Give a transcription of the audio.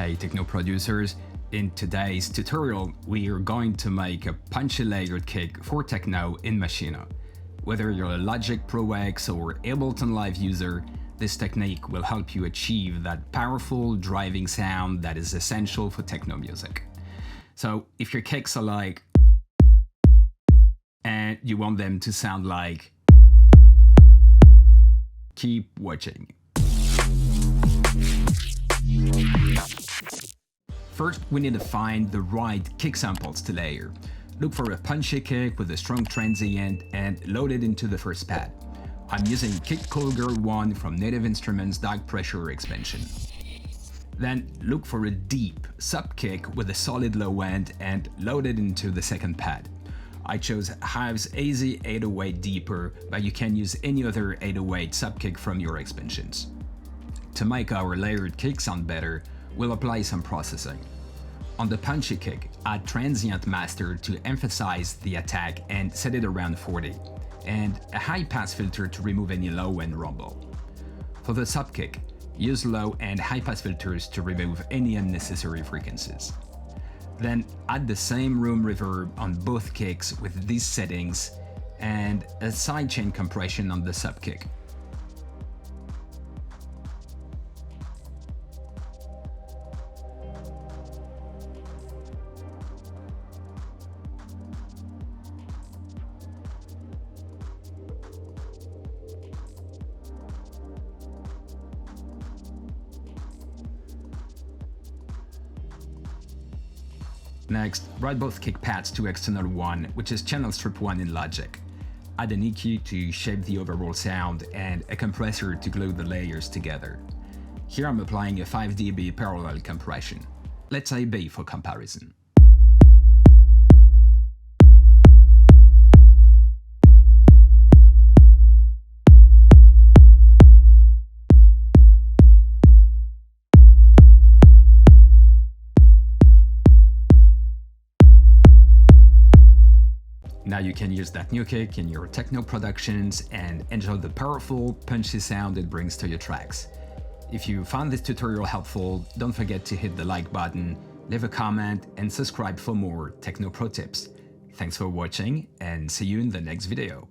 Hey techno producers, in today's tutorial we are going to make a punchy layered kick for techno in Maschine. Whether you're a Logic Pro X or Ableton Live user, this technique will help you achieve that powerful driving sound that is essential for techno music. So if your kicks are like and you want them to sound like, keep watching. First, we need to find the right kick samples to layer. Look for a punchy kick with a strong transient and load it into the first pad. I'm using Kick Cool Girl 1 from Native Instruments' Dark Pressure expansion. Then look for a deep sub-kick with a solid low end and load it into the second pad. I chose Hive's AZ 808 Deeper, but you can use any other 808 sub-kick from your expansions. To make our layered kick sound better, we'll apply some processing. On the punchy kick, add transient master to emphasize the attack and set it around 40, and a high-pass filter to remove any low-end rumble. For the sub-kick, use low and high-pass filters to remove any unnecessary frequencies. Then add the same room reverb on both kicks with these settings and a sidechain compression on the sub-kick. Next, write both kick pads to external 1, which is channel strip 1 in Logic. Add an EQ to shape the overall sound and a compressor to glue the layers together. Here I'm applying a 5 dB parallel compression. Let's say B for comparison. Now you can use that new kick in your techno productions and enjoy the powerful, punchy sound it brings to your tracks. If you found this tutorial helpful, don't forget to hit the like button, leave a comment, and subscribe for more techno pro tips. Thanks for watching, and see you in the next video.